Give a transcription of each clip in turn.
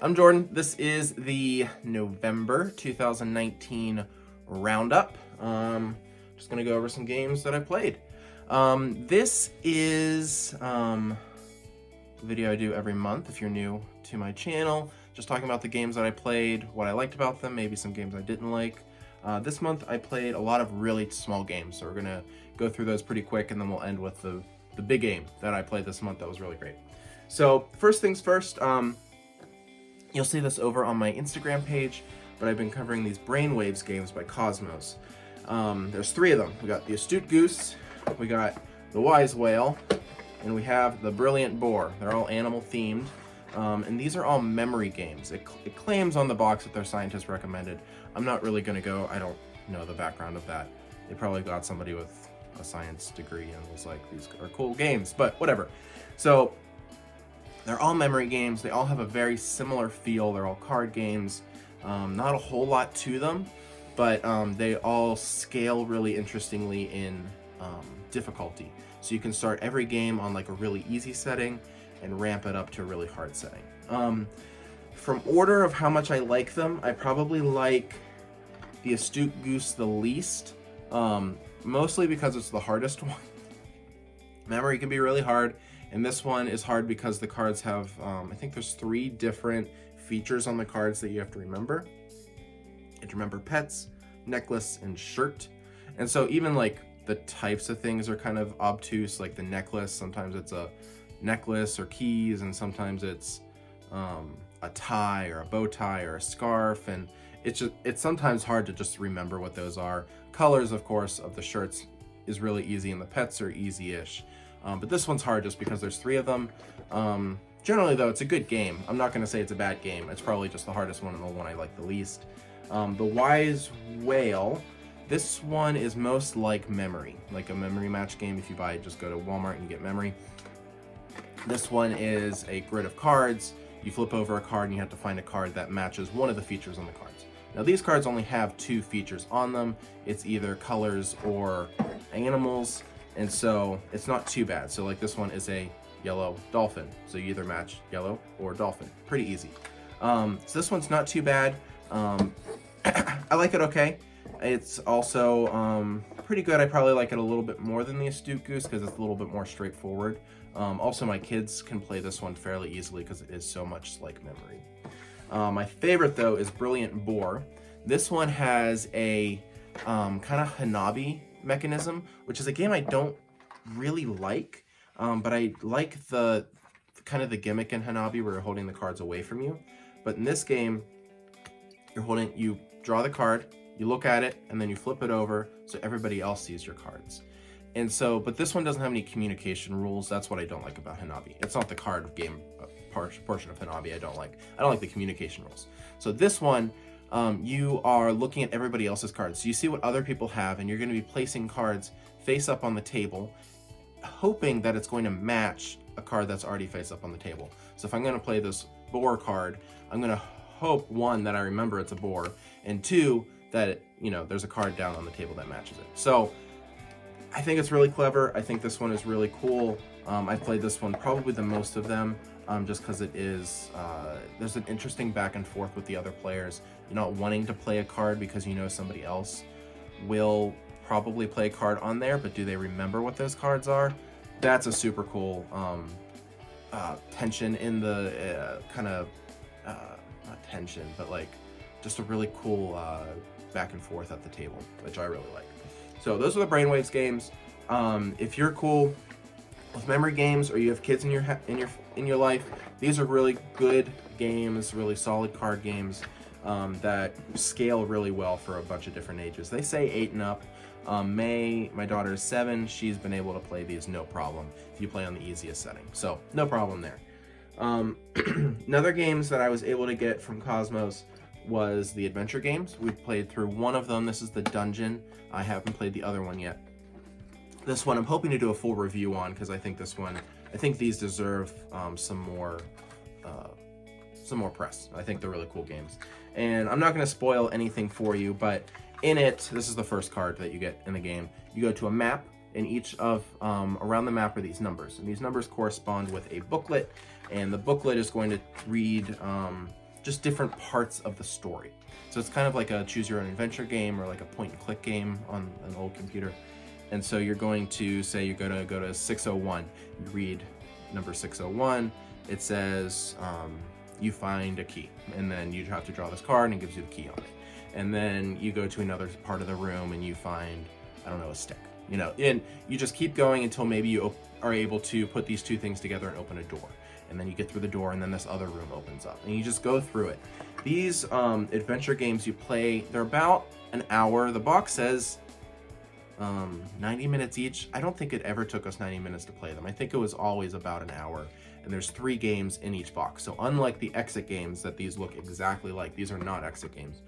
I'm Jordan. This is the November 2019 Roundup. Just gonna go over some games that I played. This is a video I do every month if you're new to my channel, just talking about the games that I played, what I liked about them, maybe some games I didn't like. This month I played a lot of really small games, so we're gonna go through those pretty quick, and then we'll end with the big game that I played this month that was really great. So first things first, you'll see this over on my Instagram page, but I've been covering these Brainwaves games by Cosmos. There's three of them. We got the Astute Goose, we got the Wise Whale, and we have the Brilliant Boar. They're all animal themed, and these are all memory games. It claims on the box that they're scientist recommended. I'm not really gonna go, I don't know the background of that. They probably got somebody with a science degree and was like, these are cool games, but whatever. So they're all memory games. They all have a very similar feel. They're all card games. Not a whole lot to them, but they all scale really interestingly in difficulty. So you can start every game on like a really easy setting and ramp it up to a really hard setting. From order of how much I like them, I probably like the Astute Goose the least, mostly because it's the hardest one. Memory can be really hard, and this one is hard because the cards have, I think there's 3 different features on the cards that you have to remember. You have to remember pets, necklace, and shirt. And so even like the types of things are kind of obtuse, like the necklace, sometimes it's a necklace or keys, and sometimes it's a tie or a bow tie or a scarf, and it's sometimes hard to just remember what those are. Colors, of course, of the shirts is really easy, and the pets are easy-ish. But this one's hard just because there's 3 of them. Generally, though, it's a good game. I'm not going to say it's a bad game. It's probably just the hardest one and the one I like the least. The Wise Whale, this one is most like Memory, like a memory match game. If you buy it, just go to Walmart and you get Memory. This one is a grid of cards. You flip over a card and you have to find a card that matches one of the features on the cards. Now, these cards only have 2 features on them. It's either colors or animals, and so it's not too bad. So like this one is a yellow dolphin, so you either match yellow or dolphin. Pretty easy. So this one's not too bad. I like it okay. It's also pretty good. I probably like it a little bit more than the Astute Goose because it's a little bit more straightforward. Also, my kids can play this one fairly easily because it is so much like Memory. My favorite, though, is Brilliant Boar. This one has a kind of Hanabi mechanism, which is a game I don't really like, but I like the kind of the gimmick in Hanabi where you're holding the cards away from you. But in this game, you draw the card, you look at it, and then you flip it over so everybody else sees your cards. And so, but this one doesn't have any communication rules. That's what I don't like about Hanabi. It's not the card game portion of Hanabi I don't like the communication rules. So this one, you are looking at everybody else's cards. So you see what other people have, and you're going to be placing cards face up on the table, hoping that it's going to match a card that's already face up on the table. So if I'm going to play this boar card, I'm going to hope, 1, that I remember it's a boar, and 2, that there's a card down on the table that matches it. So I think it's really clever. I think this one is really cool. I played this one probably the most of them, just because it is, there's an interesting back and forth with the other players. You're not wanting to play a card because you know somebody else will probably play a card on there, but do they remember what those cards are? That's a super cool tension in the kind of, not tension, but like just a really cool back and forth at the table, which I really like. So those are the Brainwaves games. If you're cool with memory games, or you have kids in your life, these are really good games, really solid card games that scale really well for a bunch of different ages. They say 8 and up. My daughter is 7. She's been able to play these no problem if you play on the easiest setting. So no problem there. Another games that I was able to get from Cosmos was the adventure games. We've played through one of them. This is the dungeon. I haven't played the other one yet. This one I'm hoping to do a full review on because I think these deserve some more press. I think they're really cool games. And I'm not going to spoil anything for you, but in it, this is the first card that you get in the game. You go to a map, and each of around the map are these numbers, and these numbers correspond with a booklet, and the booklet is going to read just different parts of the story. So it's kind of like a choose your own adventure game or like a point and click game on an old computer. And so you're going to say you go to 601, you read number 601, it says you find a key, and then you have to draw this card and it gives you the key on it. And then you go to another part of the room and you find, I don't know, a stick, you know, and you just keep going until maybe you are able to put these two things together and open a door. And then you get through the door and then this other room opens up and you just go through it. These adventure games you play, they're about an hour. The box says 90 minutes each. I don't think it ever took us 90 minutes to play them. I think it was always about an hour, and there's 3 games in each box. So unlike the exit games that these look exactly like, these are not exit games.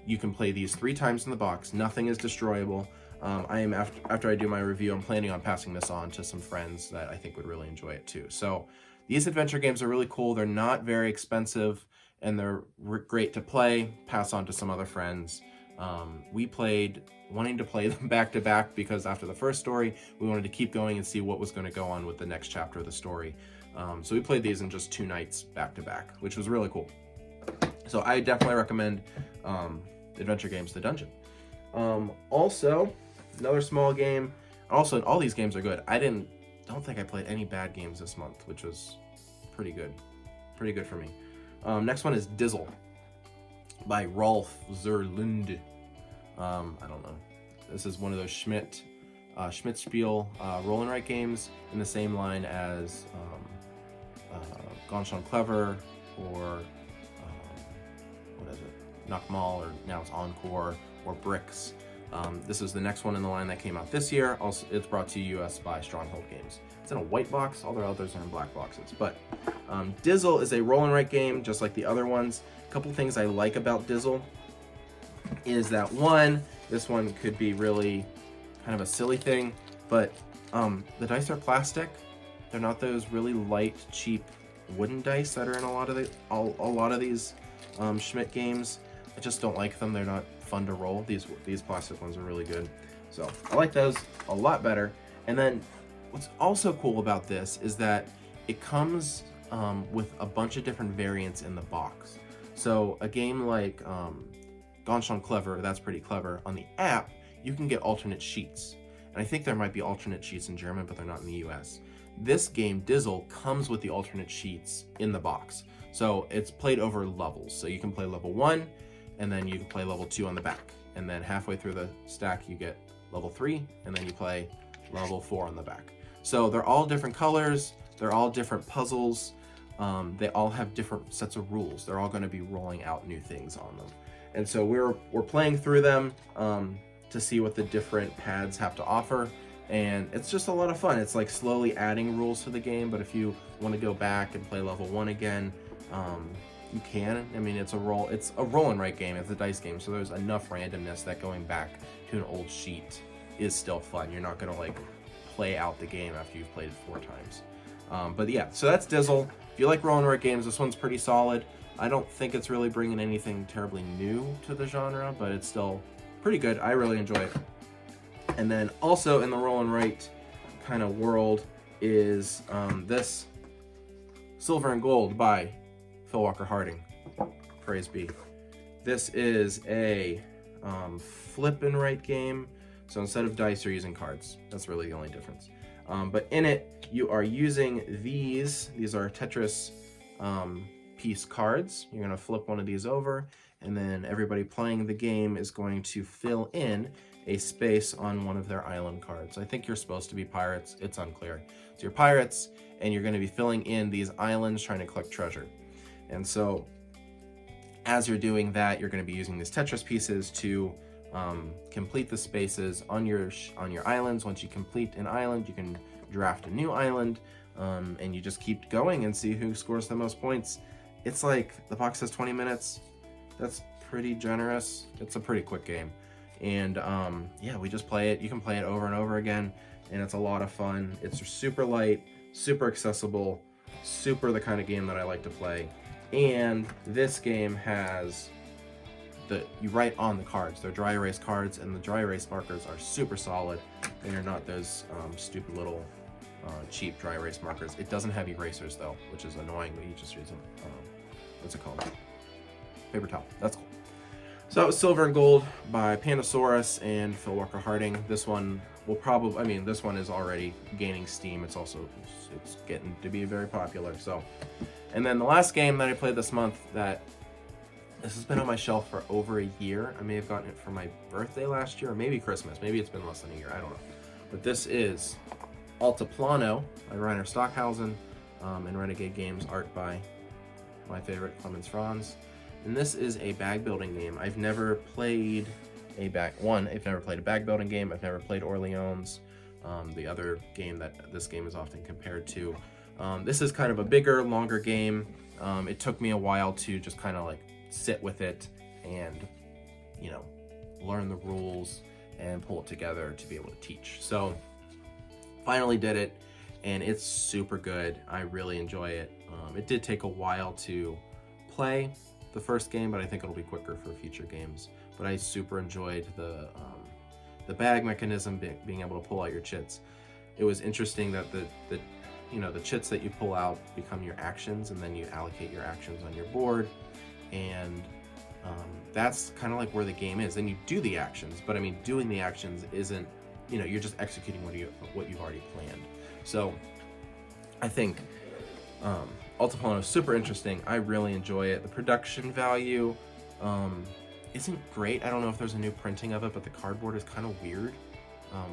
You can play these 3 times in the box. Nothing is destroyable. After I do my review, I'm planning on passing this on to some friends that I think would really enjoy it too. So these adventure games are really cool. They're not very expensive and they're great to play. Pass on to some other friends. We played wanting to play them back to back because after the first story, we wanted to keep going and see what was going to go on with the next chapter of the story. So we played these in just 2 nights back to back, which was really cool. So I definitely recommend adventure games The Dungeon. Also, another small game. Also, all these games are good. I don't think I played any bad games this month, which was pretty good. Pretty good for me. Next one is Dizzle by Rolf Zerlund. I don't know. This is one of those Schmidt-Spiel roll and write games in the same line as Ganz schön clever or what is it? Knockmal, or now it's Encore, or Bricks. This is the next one in the line that came out this year. Also, it's brought to US by Stronghold Games. It's in a white box. All their others are in black boxes. But Dizzle is a roll and write game, just like the other ones. A couple things I like about Dizzle is that this one could be really kind of a silly thing, but the dice are plastic. They're not those really light, cheap wooden dice that are in a lot of these Schmidt games. I just don't like them. They're not fun to roll. These plastic ones are really good. So I like those a lot better. And then what's also cool about this is that it comes with a bunch of different variants in the box. So a game like Ganz schön clever, that's pretty clever. On the app, you can get alternate sheets. And I think there might be alternate sheets in German, but they're not in the US. This game, Dizzle, comes with the alternate sheets in the box. So it's played over levels. So you can play level 1, and then you can play level 2 on the back. And then halfway through the stack, you get level 3, and then you play level 4 on the back. So they're all different colors. They're all different puzzles. They all have different sets of rules. They're all going to be rolling out new things on them. And so we're playing through them to see what the different pads have to offer. And it's just a lot of fun. It's like slowly adding rules to the game, but if you want to go back and play level 1 again, you can. I mean, it's a roll and write game. It's a dice game, so there's enough randomness that going back to an old sheet is still fun. You're not gonna like play out the game after you've played it 4 times. But yeah, so that's Dizzle. If you like roll and write games, this one's pretty solid. I don't think it's really bringing anything terribly new to the genre, but it's still pretty good. I really enjoy it. And then also in the roll and write kind of world is this Silver and Gold by Phil Walker Harding. Praise be. This is a flip and write game. So instead of dice, you're using cards. That's really the only difference. But in it, you are using these. These are Tetris piece cards. You're going to flip one of these over, and then everybody playing the game is going to fill in a space on one of their island cards. I think you're supposed to be pirates. It's unclear. So you're pirates, and you're going to be filling in these islands trying to collect treasure. And so as you're doing that, you're going to be using these Tetris pieces to complete the spaces on your islands. Once you complete an island, you can draft a new island, and you just keep going and see who scores the most points. It's like, the box says 20 minutes. That's pretty generous. It's a pretty quick game. And yeah, we just play it. You can play it over and over again, and it's a lot of fun. It's super light, super accessible, super the kind of game that I like to play. And this game has you write on the cards. They're dry erase cards, and the dry erase markers are super solid. They're not those stupid little cheap dry erase markers. It doesn't have erasers though, which is annoying, but you just use them. What's it called? paper towel. That's cool. So that was Silver and Gold by Pandasaurus and Phil Walker Harding. This one will probably, I mean, this one is already gaining steam. It's getting to be very popular. So, and then the last game that I played this month, that this has been on my shelf for over a year. I may have gotten it for my birthday last year, or maybe Christmas. Maybe it's been less than a year. I don't know. But this is Altiplano by Rainer Stockhausen and Renegade Games, art by my favorite Clemens Franz. And this is a bag building game. I've never played a bag building game. I've never played Orleans, the other game that this game is often compared to. This is kind of a bigger, longer game. It took me a while to just kind of like sit with it and, you know, learn the rules and pull it together to be able to teach. So finally did it, and it's super good. I really enjoy it. It did take a while to play the first game, but I think it'll be quicker for future games. But I super enjoyed the bag mechanism, being able to pull out your chits. It was interesting that the chits that you pull out become your actions, and then you allocate your actions on your board, and that's kind of like where the game is. And you do the actions, but I mean, doing the actions isn't, you know, you're just executing what you've already planned. So I think Altiplano is super interesting. I really enjoy it. The production value isn't great. I don't know if there's a new printing of it, but the cardboard is kind of weird.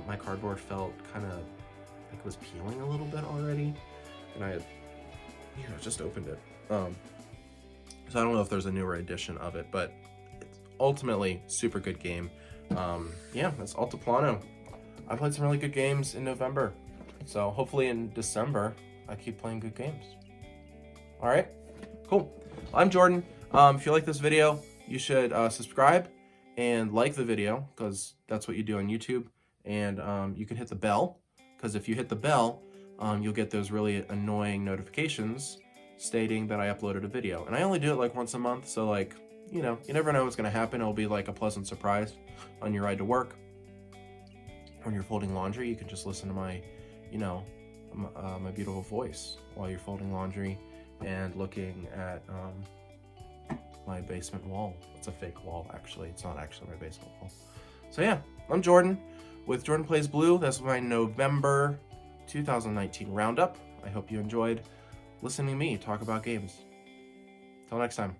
My cardboard felt kind of like it was peeling a little bit already, and I had, you know, just opened it. So I don't know if there's a newer edition of it, but it's ultimately super good game. Yeah, that's Altiplano. I played some really good games in November, so hopefully in December I keep playing good games. All right, cool. I'm Jordan. If you like this video, you should subscribe and like the video, because that's what you do on YouTube. And you can hit the bell, because if you hit the bell, you'll get those really annoying notifications stating that I uploaded a video. And I only do it like once a month, so like, you know, you never know what's gonna happen. It'll be like a pleasant surprise on your ride to work. When you're folding laundry, you can just listen to my, you know, my beautiful voice while you're folding laundry and looking at my basement wall. It's a fake wall, actually. It's not actually my basement wall. So yeah, I'm Jordan with Jordan Plays Blue. That's my November 2019 roundup. I hope you enjoyed listening to me talk about games. Till next time.